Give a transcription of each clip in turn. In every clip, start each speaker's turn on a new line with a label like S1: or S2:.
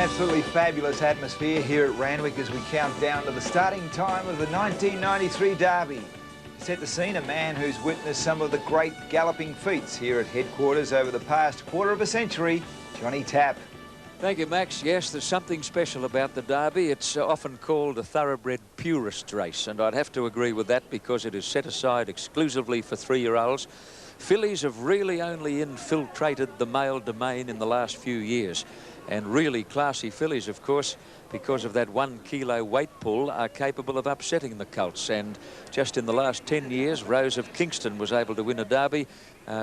S1: absolutely fabulous atmosphere here at Randwick as we count down to the starting time of the 1993 Derby. To set the scene, a man who's witnessed some of the great galloping feats here at headquarters over the past quarter of a century, Johnny Tapp.
S2: Thank you, Max. Yes, there's something special about the Derby. It's often called a thoroughbred purist race, and I'd have to agree with that because it is set aside exclusively for 3-year-olds. Fillies have really only infiltrated the male domain in the last few years. And really classy fillies, of course, because of that 1 kilo weight pull, are capable of upsetting the colts. And just in the last 10 years, Rose of Kingston was able to win a Derby.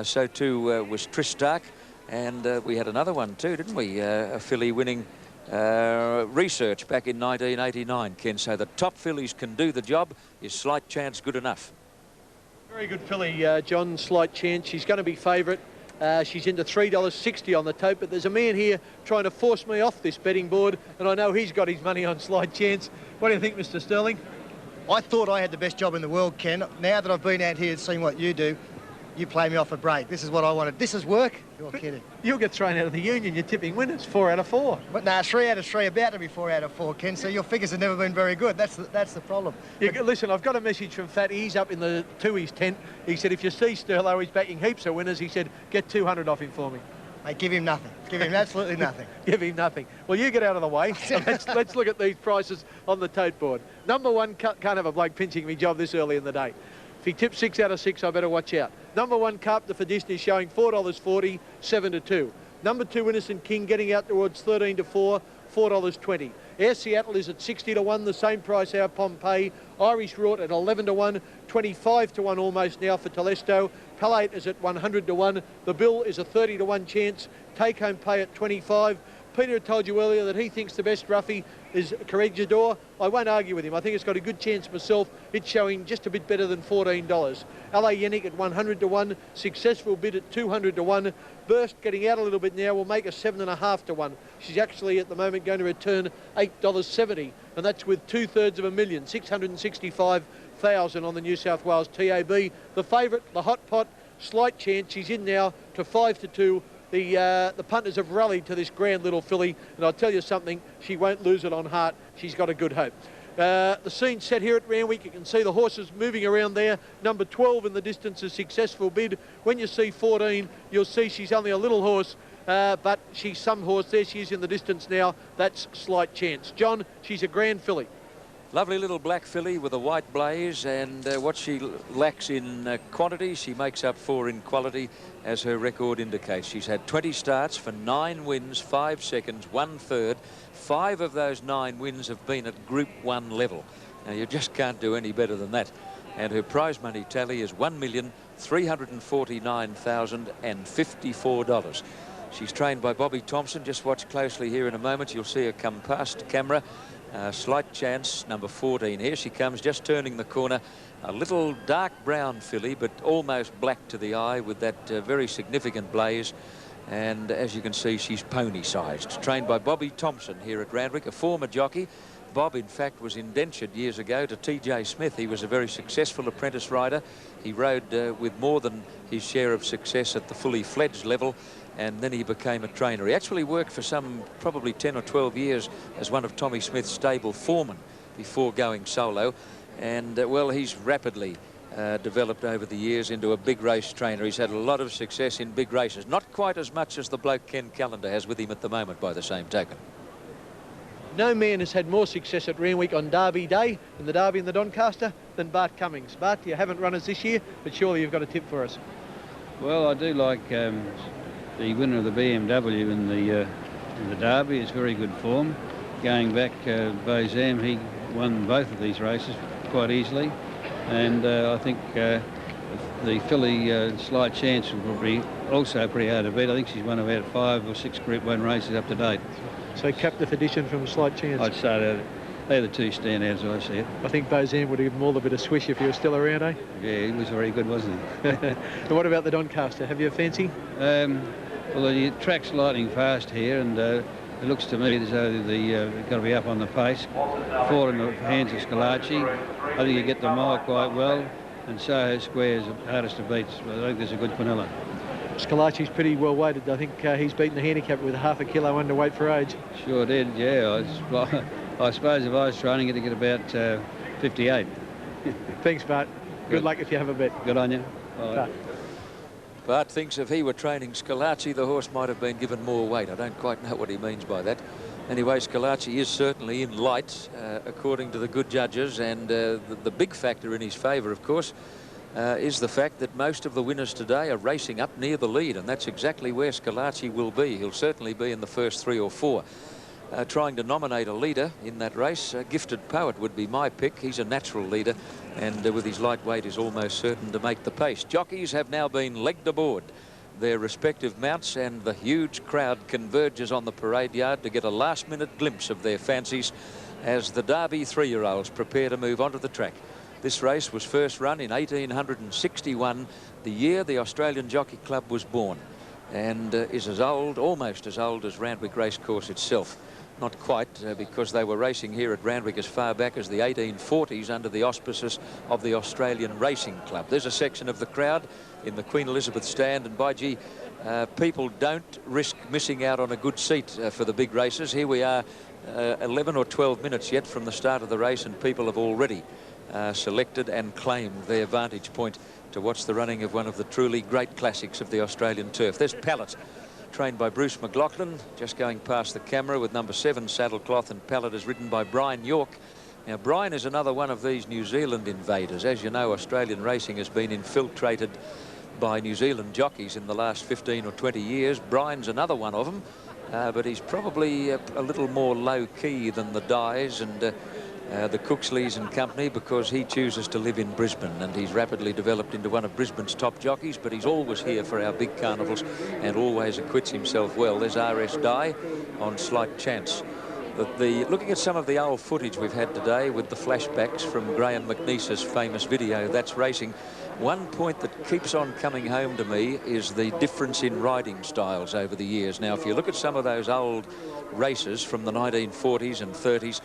S2: So too was Tristark. And we had another one too, didn't we? A filly winning Research back in 1989, Ken. So the top fillies can do the job. Is Slight Chance good enough?
S3: Very good filly, John, Slight Chance. She's going to be favourite. She's into $3.60 on the tote, but there's a man here trying to force me off this betting board, and I know he's got his money on Slight Chance. What do you think, Mr. Sterling?
S4: I thought I had the best job in the world, Ken. Now that I've been out here and seen what you do, you play me off a break. This is what I wanted. This is work? You're kidding.
S3: You'll get thrown out of the union. You're tipping winners, 4 out of 4.
S4: But no, 3 out of 3, about to be 4 out of 4, Ken. So your figures have never been very good. That's the problem.
S3: Listen, I've got a message from Fatty. He's up in the Tui's tent. He said, if you see Sterlo, he's backing heaps of winners. He said, get 200 off him for me.
S4: Mate, give him nothing. Give him absolutely nothing.
S3: Give him nothing. Well, you get out of the way. Let's look at these prices on the tote board. Number 1, can't have a bloke pinching me job this early in the day. If he tips 6 out of 6, I better watch out. Number 1, Carpenter for Disney, showing $4.40, 7 to 2. Number 2, Innocent King, getting out towards 13 to 4, $4.20. Air Seattle is at 60 to 1, the same price our Pompeii. Irish Rort at 11 to 1, 25 to 1 almost now for Telesto. Palate is at 100 to 1. The Bill is a 30 to 1 chance. Take home pay at 25. Peter had told you earlier that he thinks the best roughie is Corregidor. I won't argue with him. I think it's got a good chance myself. It's showing just a bit better than $14. L.A. Yenik at 100 to 1. Successful bid at 200 to 1. Burst getting out a little bit now will make a 7.5 to 1. She's actually at the moment going to return $8.70, and that's with 2/3 of a million, 665,000 on the New South Wales TAB. The favourite, the hot pot, Slight Chance. She's in now to 5 to 2. The punters have rallied to this grand little filly, and I'll tell you something, she won't lose it on heart. She's got a good hope. The scene set here at Randwick. You can see the horses moving around there. Number 12 in the distance, a successful bid. When you see 14, you'll see she's only a little horse, but she's some horse. There she is in the distance now. That's Slight Chance. John, she's a grand filly.
S2: Lovely little black filly with a white blaze, and what she lacks in quantity, she makes up for in quality, as her record indicates. She's had 20 starts for 9 wins, 5 seconds, 1/3. 5 of those 9 wins have been at Group 1 level. Now, you just can't do any better than that. And her prize money tally is $1,349,054. She's trained by Bobby Thompson. Just watch closely here in a moment. You'll see her come past camera. Slight Chance, number 14. Here she comes, just turning the corner. A little dark brown filly, but almost black to the eye with that very significant blaze. And as you can see, she's pony-sized. Trained by Bobby Thompson here at Randwick, a former jockey. Bob, in fact, was indentured years ago to T.J. Smith. He was a very successful apprentice rider. He rode with more than his share of success at the fully fledged level, and then he became a trainer. He actually worked for some probably 10 or 12 years as one of Tommy Smith's stable foremen before going solo. And, well, he's rapidly developed over the years into a big race trainer. He's had a lot of success in big races. Not quite as much as the bloke Ken Callender has with him at the moment, by the same token.
S3: No man has had more success at Randwick on Derby Day, in the Derby and the Doncaster, than Bart Cummings. Bart, you haven't run us this year, but surely you've got a tip for us.
S5: Well, I do like the winner of the BMW in the Derby. Is very good form. Going back, Bozam, he won both of these races quite easily. And I think the filly Slight Chance will be also pretty hard to beat. I think she's won about 5 or 6 Group 1 races up to date.
S3: So captive edition from Slight Chance.
S5: I'd say they're the 2 standouts as I see it.
S3: I think Bozam would give them all a bit of swish if he was still around, eh?
S5: Yeah, he was very good, wasn't he?
S3: And what about the Doncaster? Have you a fancy?
S5: Well, the track's lightning fast here, and it looks to me as though they've got to be up on the pace. 4 in the hands of Scalacci. I think you get the mile quite well, and Soho Square is the hardest to beat. So I think there's a good Quinella.
S3: Scalacci's pretty well weighted. I think he's beaten the handicap with half a kilo underweight for age.
S5: Sure did, yeah. I suppose if I was training it to get about 58.
S3: Thanks, Bart. Good luck if you have a bet.
S5: Good on you. Bye.
S2: Bart thinks if he were training Scalacci, the horse might have been given more weight. I don't quite know what he means by that. Anyway, Scalacci is certainly in light, according to the good judges, and the big factor in his favour, of course, is the fact that most of the winners today are racing up near the lead, and that's exactly where Scalacci will be. He'll certainly be in the first 3 or 4. Trying to nominate a leader in that race, Gifted Poet would be my pick. He's a natural leader, and with his lightweight is almost certain to make the pace. Jockeys have now been legged aboard their respective mounts, and the huge crowd converges on the parade yard to get a last-minute glimpse of their fancies as the Derby 3-year-olds prepare to move onto the track. This race was first run in 1861, the year the Australian Jockey Club was born, and is as old, almost as old as Randwick Racecourse itself. Not quite, because they were racing here at Randwick as far back as the 1840s under the auspices of the Australian Racing Club. There's a section of the crowd in the Queen Elizabeth stand, and by gee, people don't risk missing out on a good seat for the big races. Here we are, 11 or 12 minutes yet from the start of the race, and people have already selected and claimed their vantage point to watch the running of one of the truly great classics of the Australian turf. There's Pallet, trained by Bruce McLaughlin, just going past the camera with number 7 Saddlecloth, and Pallet is ridden by Brian York. Now, Brian is another one of these New Zealand invaders. As you know, Australian racing has been infiltrated by New Zealand jockeys in the last 15 or 20 years. Brian's another one of them, but he's probably a little more low-key than the Dyes and the Cooksleys and company, because he chooses to live in Brisbane, and he's rapidly developed into one of Brisbane's top jockeys, but he's always here for our big carnivals and always acquits himself well. There's R.S. Dye on Slight Chance. Looking at some of the old footage we've had today with the flashbacks from Graham McNeese's famous video, That's Racing, one point that keeps on coming home to me is the difference in riding styles over the years. Now, if you look at some of those old races from the 1940s and 30s,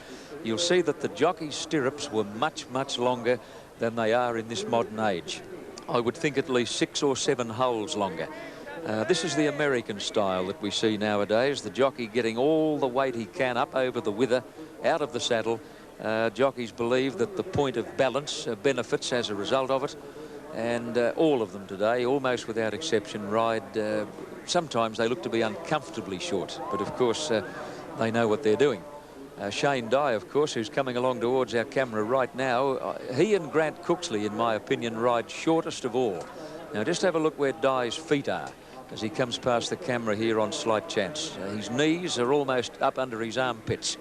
S2: you'll see that the jockey's stirrups were much, much longer than they are in this modern age. I would think at least 6 or 7 holes longer. This is the American style that we see nowadays, the jockey getting all the weight he can up over the wither, out of the saddle. Jockeys believe that the point of balance benefits as a result of it, and all of them today, almost without exception, ride, sometimes they look to be uncomfortably short, but of course they know what they're doing. Shane Dye, of course, who's coming along towards our camera right now, he and Grant Cooksley, in my opinion, ride shortest of all. Now, just have a look where Dye's feet are as he comes past the camera here on Slight Chance. His knees are almost up under his armpits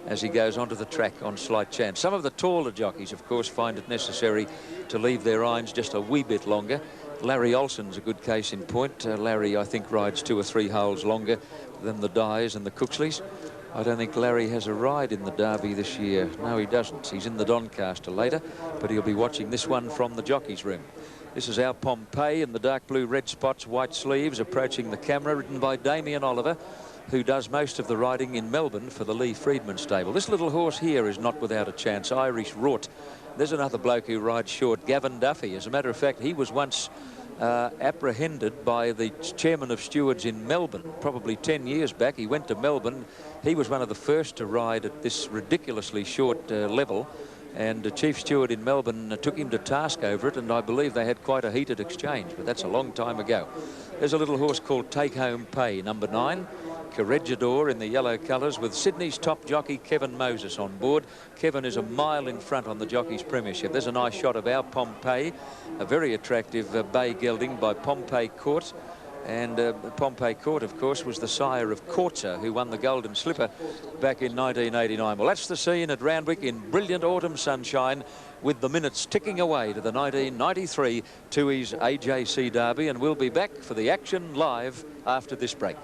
S2: as he goes onto the track on Slight Chance. Some of the taller jockeys, of course, find it necessary to leave their irons just a wee bit longer. Larry Olsen's a good case in point. Larry, I think, rides 2 or 3 holes longer than the Dyes and the Cooksleys. I don't think Larry has a ride in the Derby this year. No, he doesn't. He's in the Doncaster later, but he'll be watching this one from the jockey's room. This is our Pompeii in the dark blue, red spots, white sleeves, approaching the camera, ridden by Damien Oliver, who does most of the riding in Melbourne for the Lee Friedman stable. This little horse here is not without a chance, Irish Rort. There's another bloke who rides short, Gavin Duffy. As a matter of fact, he was once apprehended by the chairman of stewards in Melbourne, probably 10 years back. He went to Melbourne. He was one of the first to ride at this ridiculously short level, and the chief steward in Melbourne took him to task over it, and I believe they had quite a heated exchange, but that's a long time ago. There's a little horse called Take Home Pay, number 9. Corregidor in the yellow colours, with Sydney's top jockey Kevin Moses on board. Kevin is a mile in front on the jockey's premiership. There's a nice shot of our Pompeii, a very attractive bay gelding by Pompey Court. And Pompey Court, of course, was the sire of Courtza, who won the Golden Slipper back in 1989. Well, that's the scene at Randwick in brilliant autumn sunshine, with the minutes ticking away to the 1993 Tui's AJC Derby, and we'll be back for the action live after this break.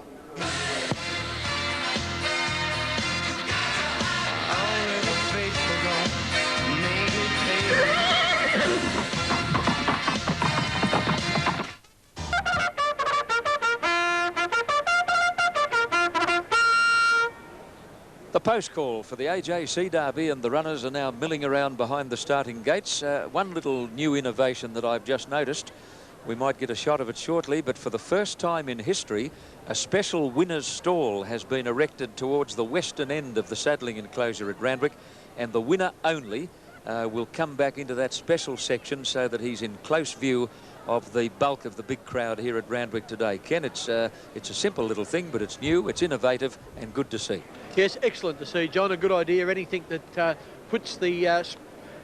S2: The post call for the AJC Derby, and the runners are now milling around behind the starting gates. One little new innovation that I've just noticed, We might get a shot of it shortly, but for the first time in history, a special winner's stall has been erected towards the western end of the saddling enclosure at Randwick, and the winner only will come back into that special section so that he's in close view of the bulk of the big crowd here at Randwick today. Ken, it's a simple little thing, but it's new, it's innovative, and good to see.
S3: Yes, excellent to see, John. A good idea. Anything that puts the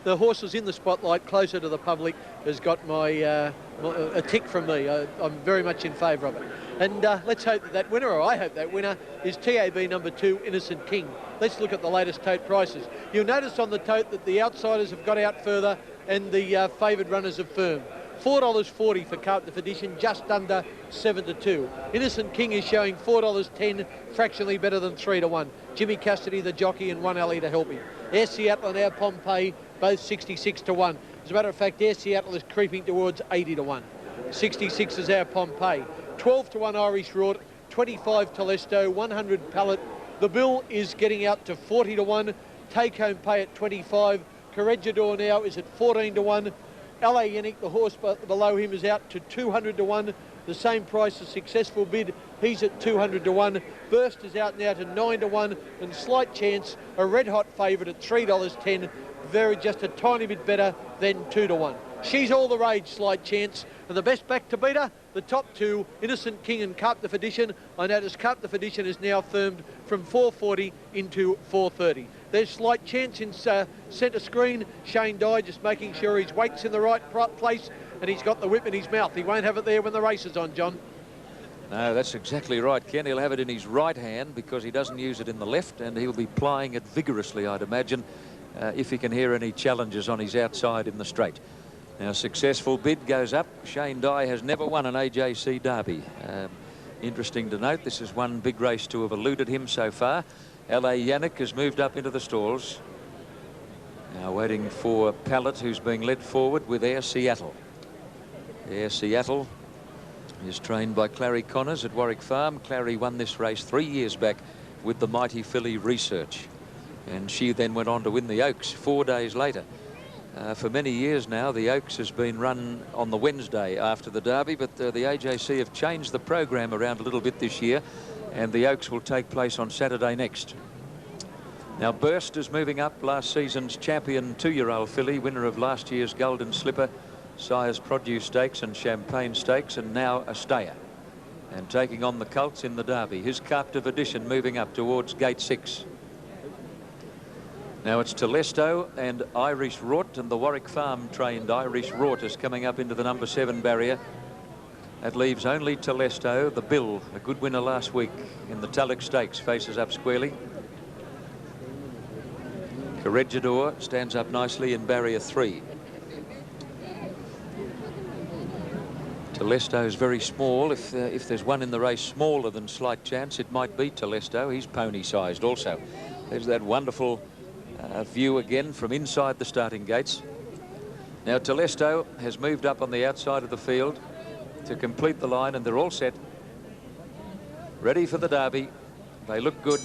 S3: horses in the spotlight closer to the public has got a tick from me. I'm very much in favour of it. And let's hope that winner, or I hope that winner, is TAB number 2, Innocent King. Let's look at the latest tote prices. You'll notice on the tote that the outsiders have got out further and the favoured runners have firmed. $4.40 for Carp de Fedition, just under 7-2. Innocent King is showing $4.10, fractionally better than 3-1. Jimmy Custody, the jockey, and 1 alley to help him. Air Seattle and Our Pompeii, both 66-1. As a matter of fact, Air Seattle is creeping towards 80-1. 66 is Our Pompeii. 12-1 Irish Rort, 25 Telesto, 100 Pallet. The bill is getting out to 40-1. Take Home Pay at 25. Corregidor now is at 14-1. LA Yannick, the horse below him, is out to 200-1. The same price as Successful Bid. He's at 200-1. Burst is out now to 9-1. And Slight Chance, a red-hot favourite at $3.10. Just a tiny bit better than 2-1. She's all the rage, Slight Chance. And the best back to beat her, the top two, Innocent King and Carp de Fedition. I notice Carp de Fedition is now firmed from 440 into 430. There's Slight Chance in centre screen. Shane Dye just making sure his weight's in the right place, and he's got the whip in his mouth. He won't have it there when the race is on, John.
S2: No, that's exactly right, Ken. He'll have it in his right hand because he doesn't use it in the left, and he'll be plying it vigorously, I'd imagine, if he can hear any challenges on his outside in the straight. Now, Successful Bid goes up. Shane Dye has never won an AJC Derby. Interesting to note, this is one big race to have eluded him so far. LA Yannick has moved up into the stalls. Now waiting for Pallet, who's being led forward with Air Seattle. Air Seattle is trained by Clary Connors at Warwick Farm. Clary won this race 3 years back with the mighty filly Research. And she then went on to win the Oaks 4 days later. For many years now, the Oaks has been run on the Wednesday after the Derby, but the AJC have changed the program around a little bit this year, and the Oaks will take place on Saturday next. Now, Burst is moving up, last season's champion 2-year-old filly, winner of last year's Golden Slipper, Sire's Produce Stakes and Champagne Stakes, and now a stayer. And taking on the Colts in the Derby. His captive edition moving up towards gate 6. Now it's Telesto and Irish Rort, and the Warwick Farm trained Irish Rort is coming up into the number 7 barrier. That leaves only Telesto. The Bill, a good winner last week in the Tulloch Stakes, faces up squarely. Corregidor stands up nicely in barrier 3. Telesto is very small. If there's one in the race smaller than Slight Chance, it might be Telesto. He's pony-sized also. There's that wonderful view again from inside the starting gates. Now Telesto has moved up on the outside of the field to complete the line, and they're all set, ready for the Derby. They look good.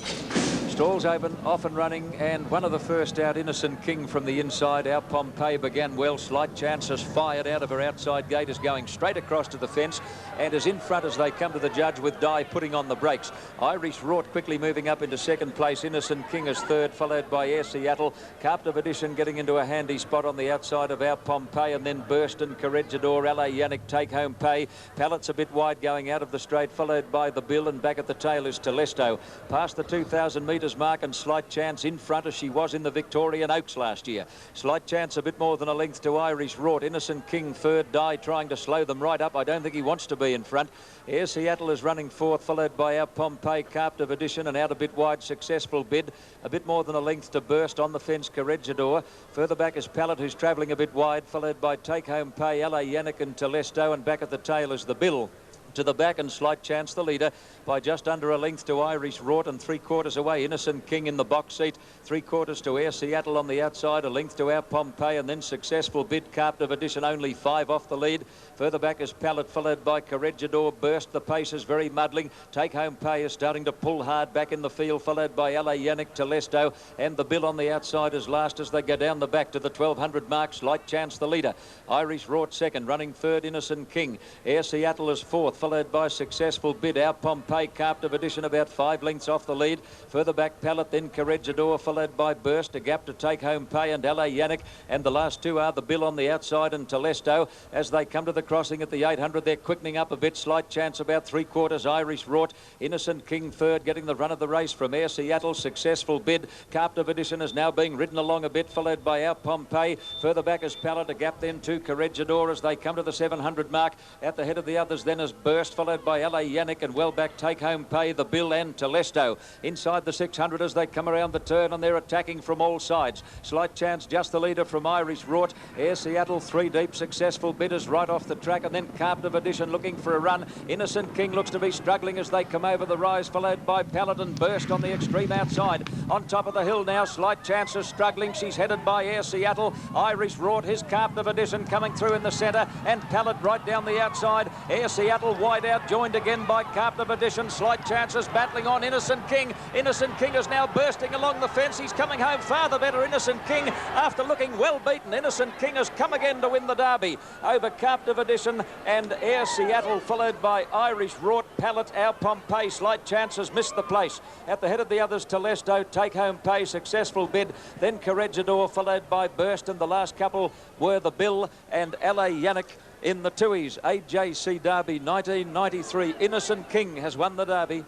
S2: Stalls open, off and running, and one of the first out, Innocent King from the inside. Our Pompeii began well. Slight Chance has fired out of her outside gate, is going straight across to the fence and is in front as they come to the judge, with Dye putting on the brakes. Irish Rort quickly moving up into second place. Innocent King is third, followed by Air Seattle. Carp de Fedition getting into a handy spot on the outside of Our Pompeii, and then Burst and Corregidor. LA Yannick, Take Home Pay. Pallet's a bit wide going out of the straight, followed by the Bill, and back at the tail is Telesto. Past the 2,000 metres mark, and Slight Chance in front as she was in the Victorian Oaks last year. Slight Chance a bit more than a length to Irish Rort. Innocent King third. Dye trying to slow them right up. I don't think he wants to be in front. Air Seattle is running fourth, followed by Our Pompeii, Carp de Fedition, and out a bit wide Successful Bid. A bit more than a length to Burst. On the fence Corregidor. Further back is Pallet, who's travelling a bit wide, followed by Take Home Pay, LA Yannick and Telesto, and back at the tail is the Bill. To the back and Slight Chance the leader by just under a length to Irish Rort, and 3/4 away Innocent King in the box seat. 3/4 to Air Seattle on the outside, a length to Our Pompeii, and then Successful Bid, Captive Edition only 5 off the lead. Further back is Pallet, followed by Corregidor. Burst, the pace is very muddling. Take Home Pay is starting to pull hard back in the field, followed by L.A. Yannick, Telesto, and the Bill on the outside is last as they go down the back to the 1200 mark. Slight Chance the leader. Irish Rort second, running third Innocent King. Air Seattle is fourth, followed by Successful Bid. Our Pompeii, Captive Edition about 5 lengths off the lead. Further back Pallet, then Corregidor, followed by Burst. A gap to Take Home Pay and L.A. Yannick, and the last two are the Bill on the outside and Telesto. As they come to the crossing at the 800, they're quickening up a bit. Slight Chance about 3/4. Irish Rort. Innocent King third, getting the run of the race from Air Seattle. Successful Bid. Captive Edition is now being ridden along a bit, followed by Our Pompeii. Further back is Pallet, a gap then to Corregidor as they come to the 700 mark. At the head of the others then is Burst, followed by L.A. Yannick, and well back Take Home Pay, the Bill and Telesto. Inside the 600 as they come around the turn, and they're attacking from all sides. Slight Chance just the leader from Irish Rort. Air Seattle 3 deep. Successful Bid is right off the track, and then Captive Edition looking for a run. Innocent King looks to be struggling as they come over the rise, followed by Pallet and Burst on the extreme outside. On top of the hill now, Slight Chance is struggling. She's headed by Air Seattle. Irish Rort, his Captive Edition coming through in the centre, and Pallet right down the outside. Air Seattle wide out, joined again by Captive Edition. Slight Chance is battling on Innocent King. Innocent King is now bursting along the fence. He's coming home far the better, Innocent King, after looking well beaten. Innocent King has come again to win the Derby over Captive Edition and Air Seattle, followed by Irish Rort, Pallet, Our Pompeii. Slight Chance has missed the place. At the head of the others, Telesto, Take Home Pay, Successful Bid, then Corregidor, followed by Burst, and the last couple were the Bill and L.A. Yannick in the Tuies. AJC Derby 1993. Innocent King has won the Derby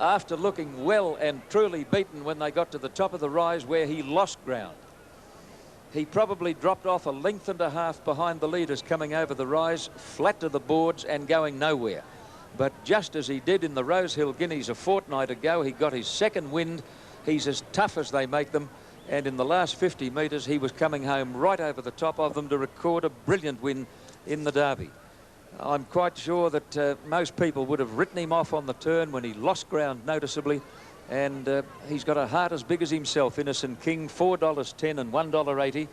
S2: after looking well and truly beaten when they got to the top of the rise, where he lost ground. He probably dropped off a length and a half behind the leaders coming over the rise, flat to the boards and going nowhere. But just as he did in the Rosehill Guineas a fortnight ago, he got his second wind. He's as tough as they make them, and in the last 50 metres he was coming home right over the top of them to record a brilliant win in the Derby. I'm quite sure that most people would have written him off on the turn when he lost ground noticeably, and he's got a heart as big as himself. Innocent King, $4.10 and $1.80.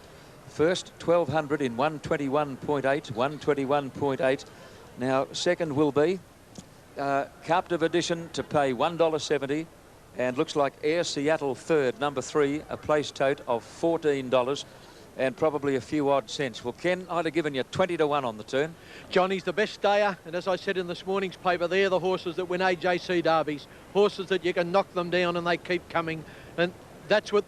S2: First 1200 in 121.8, 121.8. Now second will be Captive Edition to pay $1.70, and looks like Air Seattle third, number 3, a place tote of $14 and probably a few odd cents. Well, Ken, I'd have given you 20 to 1 on the turn.
S3: Johnny's the best stayer, and as I said in this morning's paper, they're the horses that win AJC derbies. Horses that you can knock them down and they keep coming, and that's what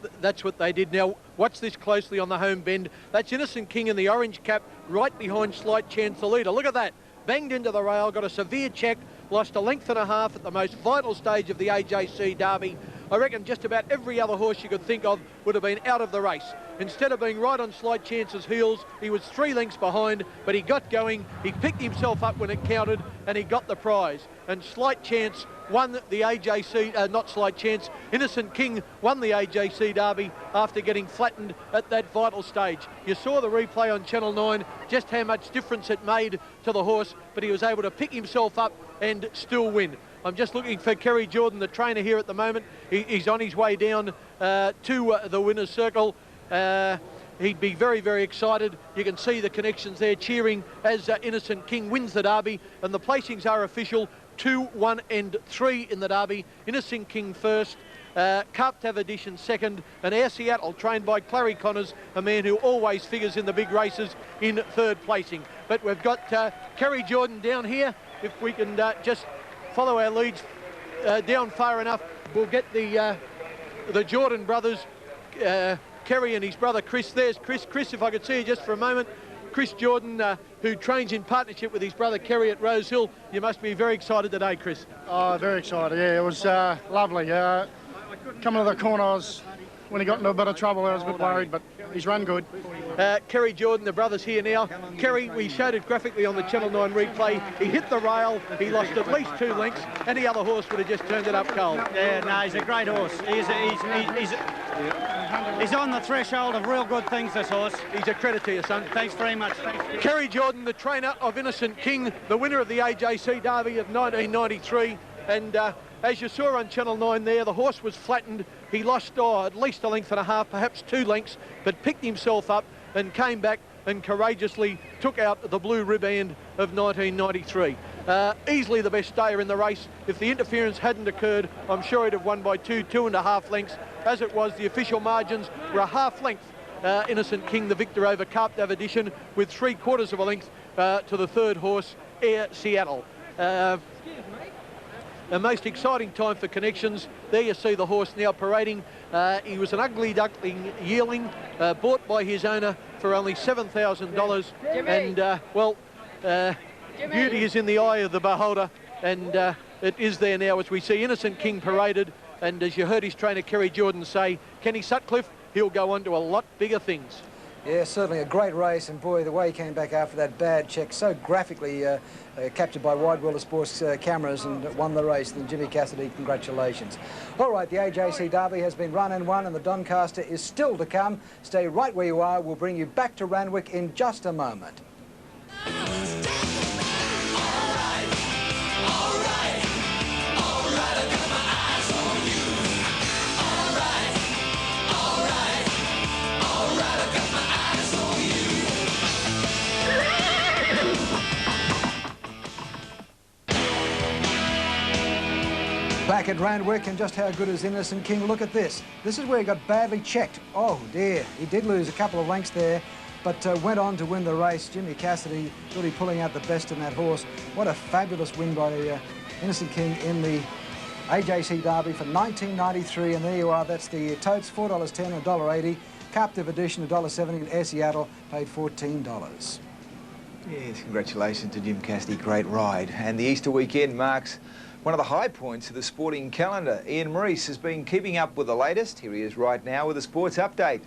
S3: they did. Now, watch this closely on the home bend. That's Innocent King in the orange cap, right behind Slight Chance the leader. Look at that. Banged into the rail, got a severe check, lost a length and a half at the most vital stage of the AJC Derby. I reckon just about every other horse you could think of would have been out of the race. Instead of being right on Slight Chance's heels, he was 3 lengths behind, but he got going, he picked himself up when it counted, and he got the prize. And Slight Chance won the AJC, not Slight Chance, Innocent King won the AJC Derby after getting flattened at that vital stage. You saw the replay on Channel 9, just how much difference it made to the horse, but he was able to pick himself up and still win. I'm just looking for Kerry Jordan, the trainer here at the moment. He's on his way down to the winner's circle. He'd be very, very excited. You can see the connections there cheering as Innocent King wins the Derby, and the placings are official: 2, 1 and 3 in the Derby. Innocent King first, Captive Edition second, and Air Seattle, trained by Clary Connors, a man who always figures in the big races, in third placing. But we've got Kerry Jordan down here. If we can just follow our leads down far enough, we'll get the Jordan brothers, Kerry and his brother Chris. There's Chris. Chris, if I could see you just for a moment. Chris Jordan, who trains in partnership with his brother Kerry at Rosehill. You must be very excited today, Chris.
S6: Oh, very excited, yeah. It was lovely. Coming to the corner, when he got into a bit of trouble, I was a bit worried, but he's run good.
S3: Kerry Jordan, the brothers here now. Kerry, we showed it graphically on the Channel 9 replay. He hit the rail, he lost at least 2 lengths. Any other horse would have just turned it up cold.
S7: Yeah, no, he's a great horse. He's on the threshold of real good things, this horse.
S3: He's a credit to you, son.
S7: Thanks very much.
S3: Kerry Jordan, the trainer of Innocent King, the winner of the AJC Derby of 1993. And as you saw on Channel 9 there, the horse was flattened. He lost at least 1.5 lengths, perhaps 2 lengths, but picked himself up and came back and courageously took out the blue riband of 1993. Easily the best stayer in the race. If the interference hadn't occurred, I'm sure he'd have won by 2.5 lengths. As it was, the official margins were a 1/2 length. Innocent King, the victor over Carp Edition, with 3/4 of a length to the third horse, Air Seattle. The most exciting time for Connections. There you see the horse now parading. He was an ugly duckling yearling, bought by his owner for only $7,000. And, beauty is in the eye of the beholder. And it is there now as we see Innocent King paraded. And as you heard his trainer, Kerry Jordan, say, Kenny Sutcliffe, he'll go on to a lot bigger things.
S8: Yeah, certainly a great race, and boy, the way he came back after that bad check, so graphically captured by Wide World of Sports cameras, and won the race. And Jimmy Cassidy, congratulations. All right, the AJC Derby has been run and won, and the Doncaster is still to come. Stay right where you are. We'll bring you back to Randwick in just a moment. Back at Randwick, and just how good is Innocent King? Look at this. This is where he got badly checked. Oh dear, he did lose a couple of lengths there, but went on to win the race. Jimmy Cassidy really pulling out the best in that horse. What a fabulous win by Innocent King in the AJC Derby for 1993, and there you are. That's the totes, $4.10 and $1.80. Captive edition, $1.70, and Air Seattle paid $14.
S1: Yes, congratulations to Jim Cassidy, great ride. And the Easter weekend marks one of the high points of the sporting calendar. Ian Maurice has been keeping up with the latest. Here he is right now with a sports update.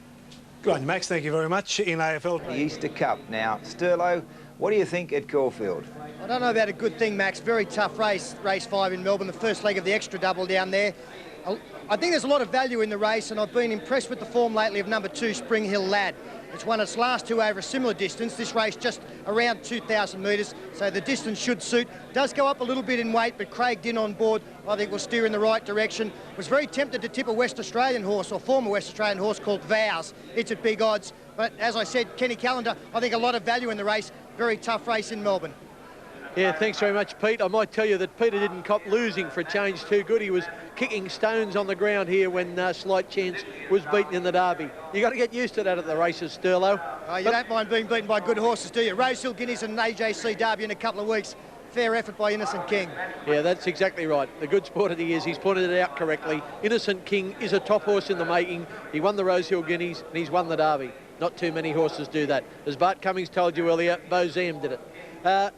S9: Good on you, Max. Thank you very much. In AFL.
S1: The Easter Cup. Now, Sterlo, what do you think at Caulfield?
S4: I don't know about a good thing, Max. Very tough race, race 5 in Melbourne, the first leg of the extra double down there. I think there's a lot of value in the race, and I've been impressed with the form lately of number 2, Spring Hill Lad. It's won its last 2 over a similar distance. This race just around 2,000 metres, so the distance should suit. Does go up a little bit in weight, but Craig Dinn on board, I think, will steer in the right direction. Was very tempted to tip a West Australian horse, or former West Australian horse, called Vows. It's at big odds, but as I said, Kenny Callender, I think a lot of value in the race. Very tough race in Melbourne.
S3: Yeah, thanks very much, Pete. I might tell you that Peter didn't cop losing for a change too good. He was kicking stones on the ground here when Slight Chance was beaten in the Derby. You got to get used to that at the races, Sterlo.
S4: Oh, you don't mind being beaten by good horses, do you? Rosehill Guineas and an AJC Derby in a couple of weeks. Fair effort by Innocent King.
S3: Yeah, that's exactly right. The good sport of the years. He's pointed it out correctly. Innocent King is a top horse in the making. He won the Rosehill Guineas and he's won the Derby. Not too many horses do that. As Bart Cummings told you earlier, Bo Zam did it.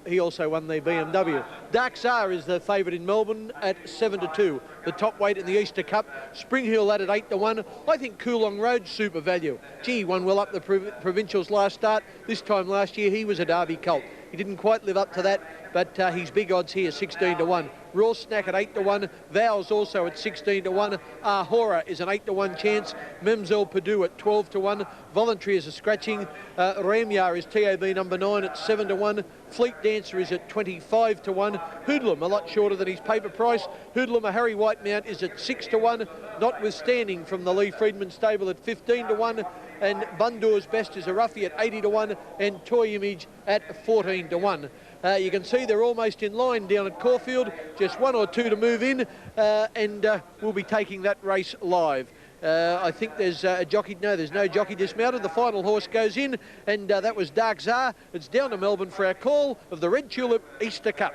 S3: He also won the BMW. Dark Czar is the favourite in Melbourne at 7-2. The top weight in the Easter Cup. Spring Hill Lad at 8-1. I think Coolong Road super value. Gee, won well up the Provincials last start. This time last year he was a Derby colt. He didn't quite live up to that, but he's big odds here, 16-1. Raw Snack at 8-1. Vows also at 16-1. Ahora is an 8-1 chance. Memzel Purdue at 12-1. Voluntary is a scratching. Ramyar is TAB number 9 at 7-1. Fleet Dancer is at 25-1. Hoodlum, a lot shorter than his paper price. Hoodlum, a Harry White mount, is at 6-1. Notwithstanding from the Lee Friedman stable at 15-1. And Bundur's Best is a roughie at 80-1, and Toy Image at 14-1. You can see they're almost in line down at Caulfield, just 1 or 2 to move in, and we'll be taking that race live. I think there's a jockey. No, there's no jockey dismounted. The final horse goes in, and that was Dark Czar. It's down to Melbourne for our call of the Red Tulip Easter Cup.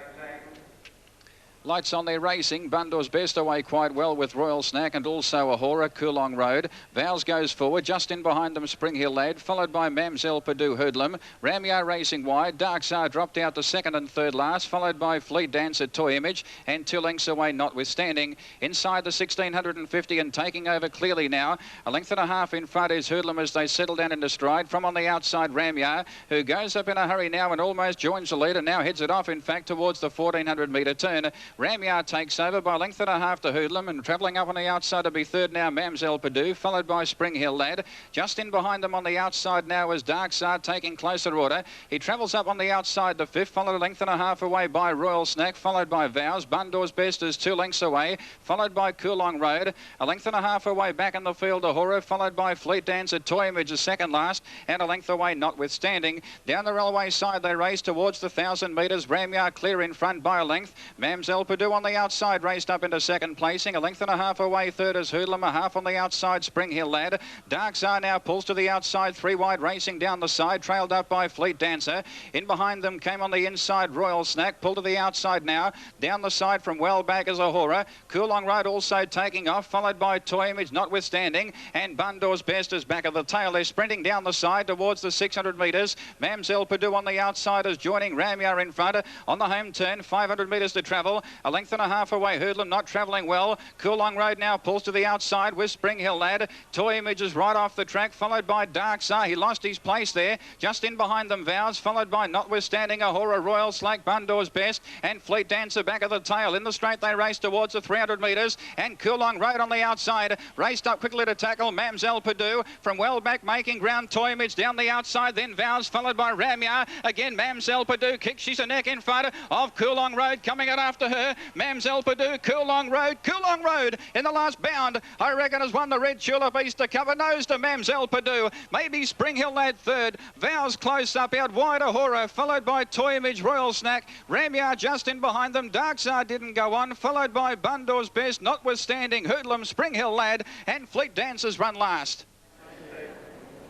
S10: Lights on there racing. Bundle's Best away quite well with Royal Snack and also Ahura, Coolong Road. Vows goes forward. Just in behind them, Spring Hill Lad, followed by Mamselle Purdue Hoodlum. Ramia racing wide. Dark Tsar dropped out to second and third last, followed by Fleet Dancer, Toy Image, and 2 lengths away, Notwithstanding. Inside the 1650 and taking over clearly now. A length and a half in front is Hoodlum as they settle down into stride. From on the outside, Ramia, who goes up in a hurry now and almost joins the lead and now heads it off, in fact, towards the 1400 metre turn. Ramia takes over by a length and a half to Hoodlum, and travelling up on the outside to be third now, Mamselle Purdue, followed by Spring Hill Lad. Just in behind them on the outside now is Dark Tsar taking closer order. He travels up on the outside to fifth, followed a length and a half away by Royal Snack, followed by Vows. Bundle's Best is 2 lengths away, followed by Coolong Road. A length and a half away back in the field, Ahura, followed by Fleet Dancer, Toy Image is second last, and a length away, Notwithstanding. Down the railway side they race towards the 1,000 metres. Ramia clear in front by a length. Mamselle Purdue on the outside raced up into second placing. A length and a half away third is Hoodlum. A half on the outside, Spring Hill Lad. Dark Tsar now pulls to the outside, 3 wide racing down the side, trailed up by Fleet Dancer. In behind them came on the inside Royal Snack, pulled to the outside now. Down the side from well back is Ahura. Coolong Road also taking off, followed by Toy Image, Notwithstanding, and Bundle's Best is back at the tail. They're sprinting down the side towards the 600 metres. Mamselle Purdue on the outside is joining Ramia in front. On the home turn, 500 metres to travel. A length and a half away, Hoodlum not travelling well. Coolong Road now pulls to the outside with Spring Hill Lad. Toy Image is right off the track, followed by Dark Tsar. He lost his place there. Just in behind them, Vows, followed by Notwithstanding, Ahura, Royal Slack, Bundle's Best, and Fleet Dancer back of the tail. In the straight they race towards the 300 metres, and Coolong Road on the outside raced up quickly to tackle Mamselle Purdue. From well back making ground, Toy Image down the outside, then Vows, followed by Ramia. Again, Mamselle Purdue kicks. She's a neck in front of Coolong Road, coming out after her. Mamselle Purdue, Coolong Road in the last bound, I reckon, has won the Red Tulip Easter cover. Nose to Mamselle Purdue, maybe Spring Hill Lad third. Vows close up, out wide Ahura, followed by Toy Image, Royal Snack. Ramia just in behind them. Dark Tsar didn't go on, followed by Bundle's Best, Notwithstanding, Hoodlum, Spring Hill Lad, and Fleet Dancers run last.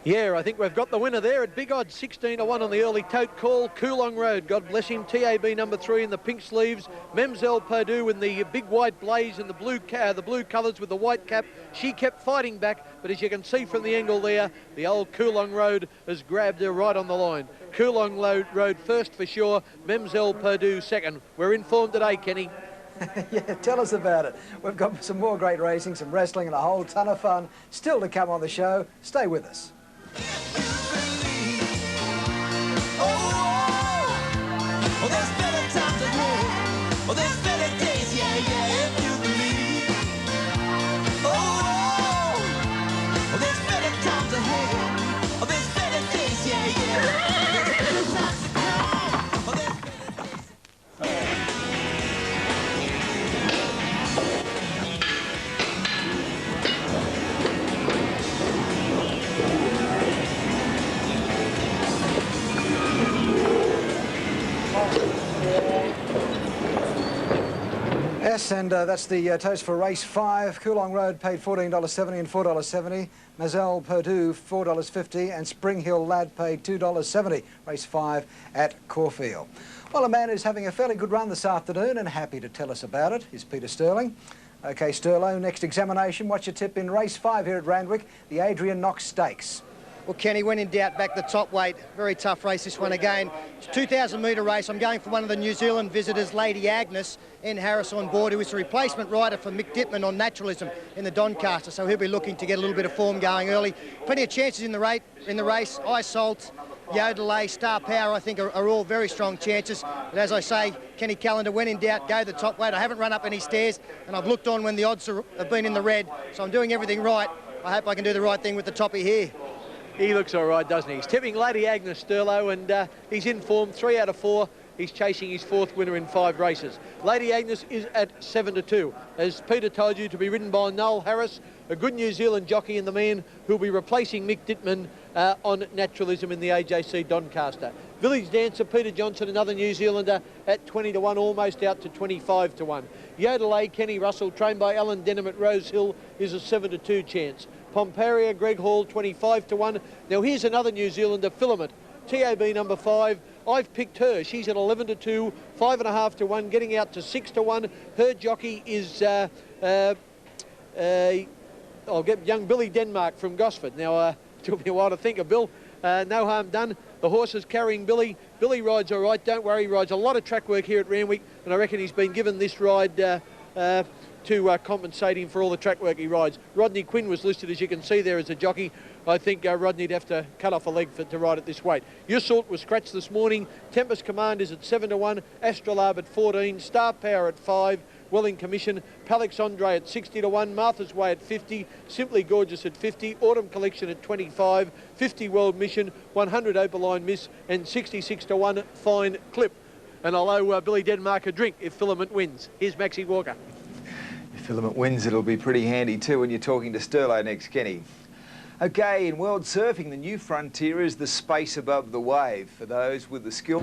S3: Yeah, I think we've got the winner there at big odds, 16-1 on the early tote call. Coolong Road, God bless him. TAB number 3 in the pink sleeves. Mamselle Purdue in the big white blaze and the blue colours with the white cap. She kept fighting back, but as you can see from the angle there, the old Coolong Road has grabbed her right on the line. Coolong Road first for sure, Mamselle Purdue second. We're in form today, Kenny.
S8: Yeah, tell us about it. We've got some more great racing, some wrestling and a whole ton of fun still to come on the show. Stay with us. Yes, and that's the toast for race 5. Coolong Road paid $14.70 and $4.70. Mamselle Purdue $4.50 and Spring Hill Lad paid $2.70. Race 5 at Caulfield. Well, a man who's having a fairly good run this afternoon and happy to tell us about it is Peter Sterling. OK, Sterlo, next examination. What's your tip in race 5 here at Randwick, the Adrian Knox Stakes?
S4: Well, Kenny, when in doubt, back the top weight. Very tough race, this one again. It's a 2,000 metre race. I'm going for one of the New Zealand visitors, Lady Agnes, and Harris on board, who is the replacement rider for Mick Dittman on Naturalism in the Doncaster. So he'll be looking to get a little bit of form going early. Plenty of chances in the race. Ice Salt, Yodelay, Star Power, I think are all very strong chances. But as I say, Kenny Callender, when in doubt, go the top weight. I haven't run up any stairs, and I've looked on when the odds have been in the red. So I'm doing everything right. I hope I can do the right thing with the toppy here.
S3: He looks all right, doesn't he? He's tipping Lady Agnes, Sterlo, and he's in form, 3 out of 4. He's chasing his 4th winner in 5 races. Lady Agnes is at 7-2. As Peter told you, to be ridden by Noel Harris, a good New Zealand jockey and the man who'll be replacing Mick Dittman on Naturalism in the AJC Doncaster. Village Dancer, Peter Johnson, another New Zealander at 20-1, almost out to 25-1. Yodelay, Kenny Russell, trained by Alan Denham at Rose Hill, is a 7-2 chance. Pomparia, Greg Hall, 25-1. Now here's another New Zealander, Filament. TAB number 5, I've picked her. She's at 11 to 2, 5.5 to 1, getting out to 6 to 1. Her jockey is I'll get young Billy Denmark from Gosford. Now, took me a while to think of Bill. No harm done. The horse is carrying Billy. Billy rides all right. Don't worry, he rides a lot of track work here at Randwick, and I reckon he's been given this ride to compensate him for all the track work he rides. Rodney Quinn was listed, as you can see there, as a jockey. I think Rodney'd have to cut off a leg to ride at this weight. Yusult was scratched this morning. Tempest Command is at 7 to 1. Astrolabe at 14. Star Power at 5. Welling Commission. Palix Andre at 60 to 1. Martha's Way at 50. Simply Gorgeous at 50. Autumn Collection at 25. 50 World Mission. 100 Opaline Miss. And 66 to 1 Fine Clip. And I'll owe Billy Denmark a drink if Filament wins. Here's Maxie Walker.
S1: If Filament wins, it'll be pretty handy too when you're talking to Sterlo next, Kenny. Okay, in world surfing, the new frontier is the space above the wave. For those with the skill